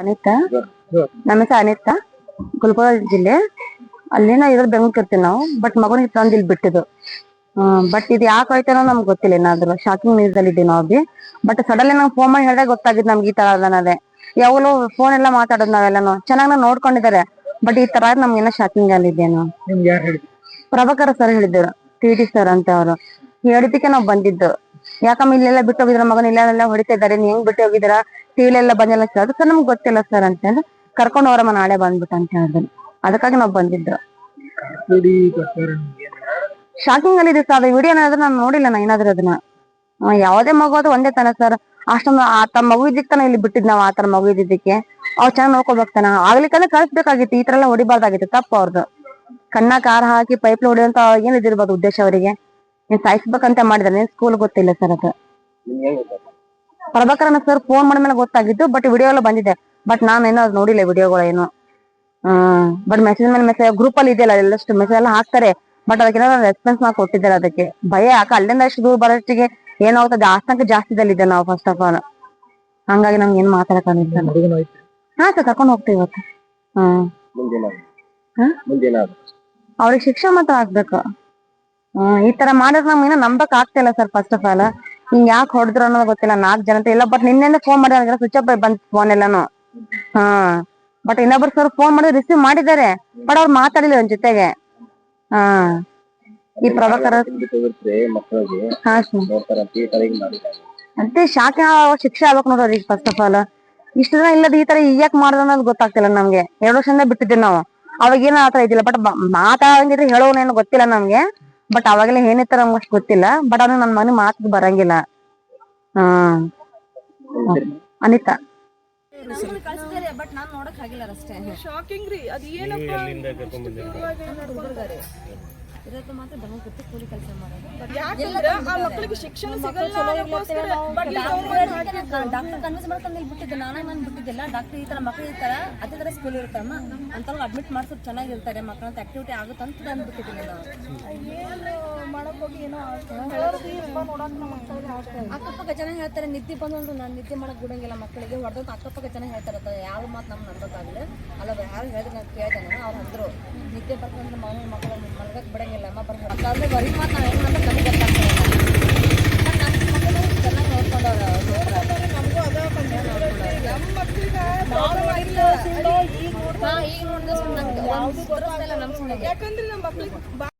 ಅನಿತಾ, ನಮ್ಮ ಹೆಸರು ಅನಿತಾ, ಗುಲ್ಬರ್ಗ ಜಿಲ್ಲೆ. ಅಲ್ಲಿನ ಇರೋದು ಬೆಂಗ್ಳೂರ್ ಇರ್ತೀವಿ ನಾವು. ಬಟ್ ಮಗನಿಗೆ ತಂದು ಇಲ್ಲಿ ಬಿಟ್ಟಿದ್ದು. ಬಟ್ ಇದು ಯಾಕೆ ಆಯ್ತಾನೋ ನಮ್ಗೆ ಗೊತ್ತಿಲ್ಲ. ಏನಾದ್ರು ಶಾಕಿಂಗ್ ನ್ಯೂಸ್ ಅಲ್ಲಿ ಇದ್ದೀವಿ ನಾವು. ಬಟ್ ಸಡನ್ಲಿ ನಂಗೆ ಫೋನ್ ಮಾಡಿ ಹೇಳಿದಾಗ ಗೊತ್ತಾಗಿದ್ದು ನಮ್ಗೆ ಈ ತರ ಅದನ್ನದೇ. ಯಾವಾಗಲೂ ಫೋನ್ ಎಲ್ಲ ಮಾತಾಡೋದು ನಾವೆಲ್ಲಾನು ಚೆನ್ನಾಗಿ ನೋಡ್ಕೊಂಡಿದ್ದಾರೆ. ಬಟ್ ಈ ತರ ನಮ್ಗೆ ಏನೋ ಶಾಕಿಂಗ್ ಅಲ್ಲಿ ಇದ್ದೇನು. ಪ್ರಭಾಕರ ಸರ್ ಹೇಳಿದ್ರು, ಟಿ ಸರ್ ಅಂತ ಅವರು ಹೇಳಿದ್ದಕ್ಕೆ ನಾವ್ ಬಂದಿದ್ದು. ಯಾಕಮ್ಮ ಇಲ್ಲೆಲ್ಲ ಬಿಟ್ಟು ಹೋಗಿದ್ರ ಮಗನ ಇಲ್ಲೆಲ್ಲ ಹೊಡಿತಾ ಇದ್ದಾರೆ, ನೀವ್ ಹೆಂಗ್ ಬಿಟ್ಟು ಹೋಗಿದ್ದೀರಾ, ಟಿವಿಲೆಲ್ಲ ಬಂದಿಲ್ಲ ಸರ್. ಅದಕ್ಕೆ ನಮ್ಗೆ ಗೊತ್ತಿಲ್ಲ ಸರ್ ಅಂತ ಹೇಳಿ ಕರ್ಕೊಂಡು ಹೋರಮ್ಮ ನಾಳೆ ಬಂದ್ಬಿಟ್ಟು ಅಂತ ಹೇಳಿದ್ರು. ಅದಕ್ಕಾಗಿ ನಾವ್ ಬಂದಿದ್ದು. ಶಾಕಿಂಗ್ ಅಲ್ಲಿ ಇದೆ ಸರ್. ವಿಡಿಯೋ ಏನಾದ್ರು ನಾನು ನೋಡಿಲ್ಲ. ನಾ ಏನಾದ್ರು ಅದನ್ನ ಯಾವುದೇ ಮಗು ಅದು ಒಂದೇ ತಾನೆ ಸರ್. ಅಷ್ಟೊಂದು ತಮ್ಮ ಮಗು ಇದ್ದಿಕ್ ತಾನೆ ಇಲ್ಲಿ ಬಿಟ್ಟಿದ್ ನಾವ್. ಆತರ ಮಗು ಇದ್ದಿದ್ದಕ್ಕೆ ಅವ್ರು ಚೆನ್ನಾಗಿ ನೋಡ್ಕೋಬೇಕ್ತಾನ. ಆಗ್ಲಿಕ್ಕಂದ್ರೆ ಕಳ್ಸ್ಬೇಕಾಗಿತ್ತು. ಈ ತರ ಎಲ್ಲ ಹೊಡಿಬಾರ್ದಾಗಿತ್ತು. ತಪ್ಪು ಅವ್ರದ್ದು. ಕಣ್ಣ ಕಾರ ಹಾಕಿ ಪೈಪ್ ಹೊಡಿಯೋಂತ ಏನ್ ಇದಿರ್ಬೋದು ಉದ್ದೇಶ ಅವರಿಗೆ. ನೀನ್ ಸಾಯಿಸ್ಬೇಕಂತ ಮಾಡಿದಾರೆ. ಸ್ಕೂಲ್ ಗೊತ್ತಿಲ್ಲ ಸರ್ ಅದು. ಪ್ರಭಾಕರನ ಸರ್ ಫೋನ್ ಮಾಡಿದ್ಮೇಲೆ ಗೊತ್ತಾಗಿದ್ದು. ಬಟ್ ವಿಡಿಯೋ ಎಲ್ಲ ಬಂದಿದೆ. ಬಟ್ ನಾನು ಏನೋ ಅದು ನೋಡಿಲ್ಲ ವಿಡಿಯೋಗಳು ಏನು. ಬಟ್ ಮೆಸೇಜ್ ಮೇಲೆ ಮೆಸೇಜ್ ಗ್ರೂಪ್ ಅಲ್ಲಿ ಇದೆಯಲ್ಲ, ಎಲ್ಲಷ್ಟು ಮೆಸೇಜ್ ಎಲ್ಲ ಹಾಕ್ತಾರೆ. ಬಟ್ ಅದಕ್ಕೆ ರೆಸ್ಪಾನ್ಸ್ ನಾವು ಕೊಟ್ಟಿದ್ದಾರೆ. ಅದಕ್ಕೆ ಭಯ ಯಾಕೆ ಅಲ್ಲಿಂದ ಅಷ್ಟು ದೂರ ಬರೋಷ್ಟಿಗೆ ಏನಾಗ್ತದೆ ಆತಂಕ ಜಾಸ್ತಿದಲ್ಲಿದೆ ನಾವು. ಫಸ್ಟ್ ಆಫ್ ಆಲ್ ಹಂಗಾಗಿ ನಮ್ಗೆ ಏನ್ ಮಾತಾಡಕ್ಕಾಗಿಲ್ಲ. ಹಾ ಸರ್ ಕರ್ಕೊಂಡು ಹೋಗ್ತೀವಿ ಇವತ್ತು. ಅವ್ರಿಗೆ ಶಿಕ್ಷೆ ಮಾತ್ರ ಆಗ್ಬೇಕು. ಈ ತರ ಮಾಡಿದ್ರೆ ನಮ್ಗೆ ಏನೋ ನಂಬಕ್ ಆಗ್ತಿಲ್ಲ ಸರ್. ಫಸ್ಟ್ ಆಫ್ ಆಲ್ ಹಿಂಗ್ ಯಾಕೆ ಹೊಡೆದ್ರು ಅನ್ನೋದು ಗೊತ್ತಿಲ್ಲ. 4 ಜನ ಇಲ್ಲ. ಬಟ್ ನಿನ್ನೆ ಫೋನ್ ಮಾಡಿದ್ರೆ ಸ್ವಿಚ್ ಆಫ್ ಬಂದ್ ಫೋನ್ ಎಲ್ಲಾನು. ಬಟ್ ಇನ್ನೊಬ್ರು ಸರ್ ಫೋನ್ ಮಾಡಿ ರಿಸೀವ್ ಮಾಡಿದ್ದಾರೆ. ಬಟ್ ಅವ್ರು ಮಾತಾಡಿಲ್ಲ ನನ್ ಜೊತೆಗೆ. ಈ ಪ್ರಭಾಕರ ಅಂತೆ ಶಾಖೆ ಶಿಕ್ಷೆ ಆಗ್ಬೇಕು ನೋಡ್ರಿ ಈಗ. ಫಸ್ಟ್ ಆಫ್ ಆಲ್ ಇಷ್ಟು ದಿನ ಇಲ್ಲದ ಈ ತರ ಯಾಕೆ ಮಾಡ್ದ ಅನ್ನೋದು ಗೊತ್ತಾಗ್ತಿಲ್ಲ ನಮ್ಗೆ. 2 ವರ್ಷದಿಂದ ಬಿಟ್ಟಿದ್ದೀವಿ ನಾವು. ಅವಾಗ ಏನೋ ಆತರ ಇದಿಲ್ಲ. ಬಟ್ ಮಾತಾಡಂಗಿದ್ರೆ ಹೇಳೋನೇನು ಗೊತ್ತಿಲ್ಲ ನಮ್ಗೆ. ಬಟ್ ಅವಾಗೆಲ್ಲ ಏನಿತ್ತಾರ ನಮ್ಗೆ ಅಷ್ಟು ಗೊತ್ತಿಲ್ಲ. ಬಟ್ ಅವ್ನು ನನ್ ಮನೆ ಮಾತು ಬರಂಗಿಲ್ಲ. ಅನಿತಾ ಬಟ್ ನಾನ್ ನೋಡಕ್ ಆಗಿಲ್ಲ ಅಷ್ಟೇ. ಶಾಕಿಂಗ್ ರೀ. ಅದು ಏನಪ್ಪ ಇರೋದು ಮಾತ್ರ ಬೆಂಗಳೂರು ಕೂಲಿ ಕೆಲಸ ಮಾಡೋದು. ಯಾಕಂದ್ರೆ ಆ ಮಕ್ಕಳಿಗೆ ಶಿಕ್ಷಣ ಸಿಗಲ್ಲ. ಡಾಕ್ಟರ್ ಕನ್ವಿನ್ಸ್ ಮಾಡ್ಕೊಂಡು ಬಿಟ್ಟಿದ್ದೆ. ನಾನೇ ಬಿಟ್ಟಿದ್ದಿಲ್ಲ. ಡಾಕ್ಟರ್ ಈ ತರ ಮಕ್ಕಳು ಇರ್ತಾರ, ಅದೇ ತರ ಸ್ಕೂಲ್ ಇರ್ತಾರಮ್ಮ ಅಂತ ಅಡ್ಮಿಟ್ ಮಾಡ್ಸೋದು ಚೆನ್ನಾಗಿರ್ತಾರೆ ಮಕ್ಕಳಂತ ಆಕ್ಟಿವಿಟಿ ಆಗುತ್ತೆ ಅಂತ ಅಂದ್ಬಿಟ್ಟಿದ್ದೀನಿ ನಾವು. ಏನು ಮಾಡಕ್ ಹೋಗಿ ಏನೋ ಅಕ್ಕಪಕ್ಕ ಚೆನ್ನಾಗಿ ಹೇಳ್ತಾರೆ. ನಿದ್ದೆ ಬಂದು ನಾನು ನಿದ್ದೆ ಮಾಡಕ್ ಬಿಡಂಗಿಲ್ಲ ಮಕ್ಕಳಿಗೆ ಹೊಡೆದಂತ ಅಕ್ಕಪಕ್ಕ ಚೆನ್ನಾಗಿ ಹೇಳ್ತಾರೆ. ಯಾವ ಮಾತು ನಮ್ಗೆ ನಂಬಕ್ಕಾಗಲ್ಲ. ಅಲ್ಲ ಯಾರು ಹೇಳಿದ್ರೆ ನಾನು ಕೇಳ್ದೆ. ನಾನು ಅವ್ರು ಅಂದ್ರು ನಿದ್ದೆ ಬರ್ಕೊಂಡ್ರೆ ಮಕ್ಕಳು ಮಲಗಕ್ ಬಿಡಂಗಿಲ್ಲ ಅಮ್ಮ ಬರ್ತಾರೆ. ಬರೀ ಮಾತು ನಾವು ಹೆಂಗ್